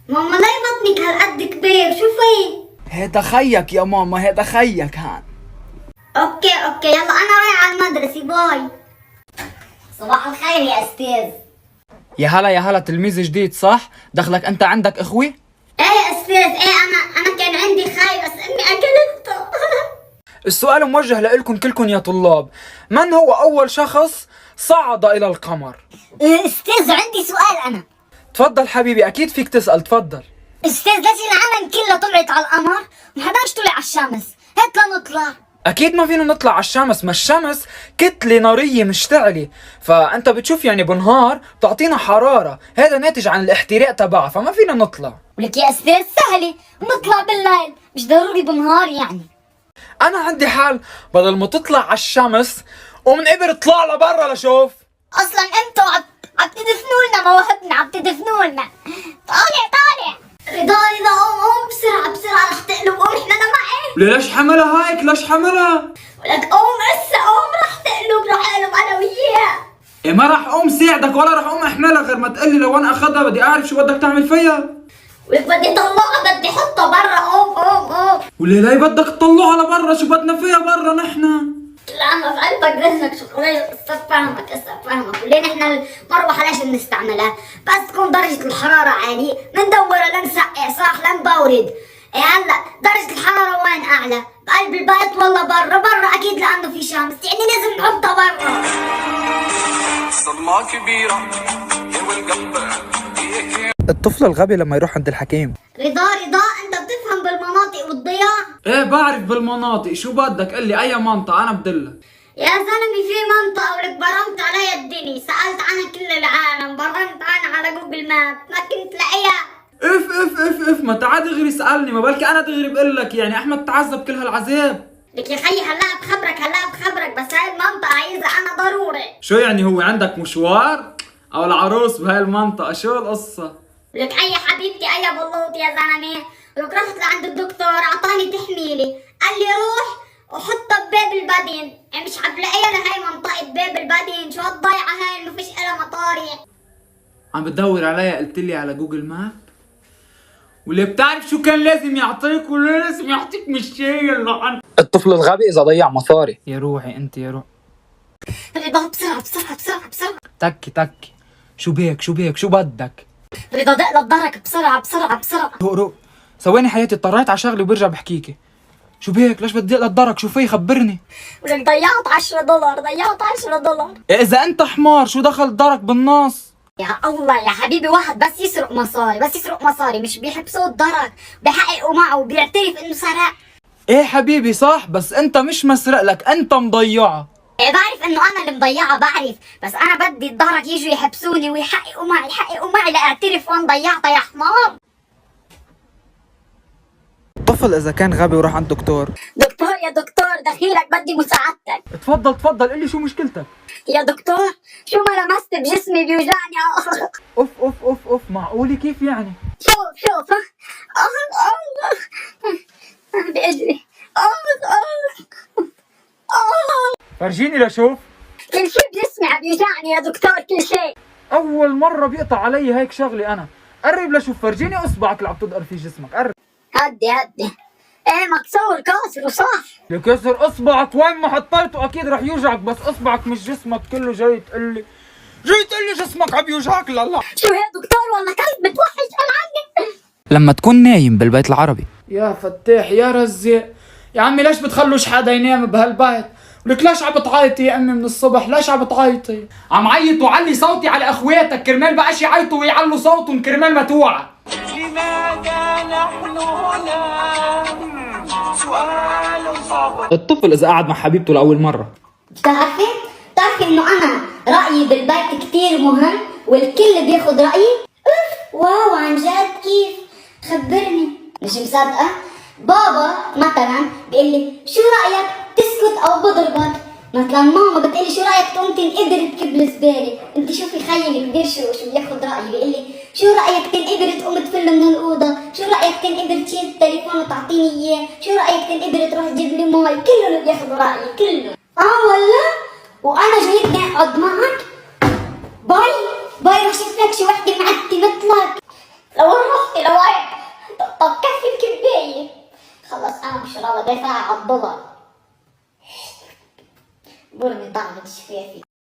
ماما ليه بطنك هالقد كبير؟ شوفي. هيدا خيك يا ماما، هيدا خيك هان. اوكي يلا انا رايحة على المدرسة، باي. صباح الخير يا استاذ. يا هلا تلميذ جديد صح؟ دخلك انت عندك اخوي؟ ايه يا استاذ، ايه انا كان عندي خاي بس امي اكلته. السؤال موجه لإلكم كلكم يا طلاب، من هو أول شخص صعد إلى القمر؟ استاذ عندي سؤال انا. تفضل حبيبي، أكيد فيك تسأل، تفضل. استاذ ليش العالم كلها طلعت على القمر ومحداش طلع على الشمس؟ هات لنطلع. أكيد ما فينا نطلع على الشمس، ما الشمس كتلة نارية مشتعلة، فأنت بتشوف يعني بنهار بتعطينا حرارة، هذا ناتج عن الاحتراق تبعها، فما فينا نطلع. ولك يا استاذ سهلة، نطلع بالليل، مش ضروري بالنهار يعني. أنا عندي حل، بدل ما تطلع على الشمس ومن قبل اطلع لبرا لشوف. اصلا انتوا عم تدفنوا لنا مواهبنا، عم تدفنوا لنا. طالع رضا قوم بسرعة رح تقلب، قوم احنا معي. ليش حملها هيك؟ ليش حملها؟ ولك قوم رح تقلب، رح اقلب انا وياه. إيه ما راح أقوم ساعدك ولا راح أقوم أحملها غير ما تقلي لوين أخذها، بدي أعرف شو بدك تعمل فيها. ولك بدي طلعها، بدي حطها برا، قوم. وليه بدك تطلعها لبرا؟ شو بدنا فيها برا نحن؟ لا ما في قلبك رزقك شغلة، استفهمك وليه نحن المروحة ليش بنستعملها؟ بس تكون درجة الحرارة عالية مندورة لنسقع صح لنبورد. إيه هلا درجة الحرارة وين أعلى؟ بقلب البيت ولا برا أكيد لأنه في شمس، يعني لازم نحطها برا. صدمة كبيرة والقلب. الطفل الغبي لما يروح عند الحكيم. رضا أنت بتفهم بالمناطق والضياع؟ ايه بعرف بالمناطق، شو بدك قل لي اي منطقة انا بدلك. يا زلمي في منطقة ولك برمت علي الدنيا، سألت عنها كل العالم، برمت عنها على جوجل ماب ما كنت لاقيها. اف ما تعال دغري اسألني، ما بالك انا دغري بقول لك يعني احمد تعذب كل هالعذاب. لك يا خيي هلا بخبرك بس هاي المنطقة عايزة أنا ضروري. شو يعني هو عندك مشوار؟ او العروس بهاي المنطقة، شو القصة؟ لك أي حبيبتي أي بلوط يا زلمة، لك رحت لعند الدكتور أعطاني تحميلي، قال لي روح وحطها بباب البدين، يعني مش حتلاقيها لهي منطقة باب البدين، شو هالضيعة هاي اللي مفيش إلها مطاري. عم بتدور عليها قلت لي على جوجل ماب؟ واللي بتعرف شو كان لازم يعطيك ولا لازم يعطيك مش هي اللي الطفل الغبي اذا ضيع مصاري. يا روحي انت يا روحي. رضا بسرعة. تكي شو بيك شو بدك؟ رضا دق للدرك بسرعة. روق ثواني حياتي، اضطريت على شغلي وبرجع بحكيكي. شو بيك؟ ليش بدي اقلق الدرك؟ شو في؟ خبرني. ولك ضيعت $10. اذا انت حمار شو دخل درك بالنص؟ يا الله يا حبيبي، واحد بس يسرق مصاري مش بيحبسوه الدرك، بحققوا معه وبيعترف انه سرق. ايه حبيبي صح، بس انت مش مسرق لك، انت مضيعه. إيه بعرف انه انا اللي مضيعه، بعرف، بس انا بدي الدرك يجوا يحبسوني ويحققوا معي لاعترف وين ضيعتها يا حمار. الطفل اذا كان غبي وراح عند دكتور. يا دكتور دخيلك بدي مساعدتك. تفضل قل لي شو مشكلتك. يا دكتور شو ما لمست بجسمي بيوجعني. اوف معقولة كيف يعني؟ شوف بأجري. فرجيني لشوف. كل شيء بجسمي عم يوجعني يا دكتور، كل شيء. اول مرة بيقطع علي هيك شغلي انا. قرب لشوف، فرجيني اصبعك اللي عم تدقر في جسمك، قرب. هدي ايه مكسور كاسر وصح. لكسر اصبعك وين ما حطيته اكيد رح يوجعك، بس اصبعك مش جسمك كله. جاي تقلي جسمك عم يوجعك. لا شو هي دكتور والله كلب بتوحش عني. لما تكون نايم بالبيت العربي. يا فتاح يا رزاق، يا عمي ليش بتخلوش حدا ينام بهالبيت؟ ولك ليش عم بتعيطي يا امي من الصبح؟ ليش عم بتعيطي؟ عم عيط وعلي صوتي على اخواتك كرمال بقاش يعيطوا ويعلوا صوتهم كرمال ما توعى. لماذا نحن هنا؟ سؤال صعب. الطفل اذا قعد مع حبيبته لاول مره. بتعرفي انه انا رايي بالبيت كتير مهم والكل بياخد رايي. واو عن جد كيف؟ خبرني. مش مصدقه. بابا مثلا بيقول لي شو رايك تسكت او بضربك؟ مثلا ماما بتقلي شو رايك تقوم تنقدر تكب الزباله؟ انت شوفي خيي الكبير شو بياخد رايي، بيقول لي شو رايك تنقدر تقوم تفل من الاوضه؟ شو رايك تنقدر تشيل التليفون وتعطيني اياه؟ شو رايك تنقدر تروح تجيب لي مي؟ كله بياخد رايي كله. والله وانا جايبني اقعد معك. باي رح شوف لك شي وحده معتي مثلك. لو رحت لو عيب. طب كفي الكباية. خلص انا مش راضي دافع على الدولار. برمي طعم شفافي.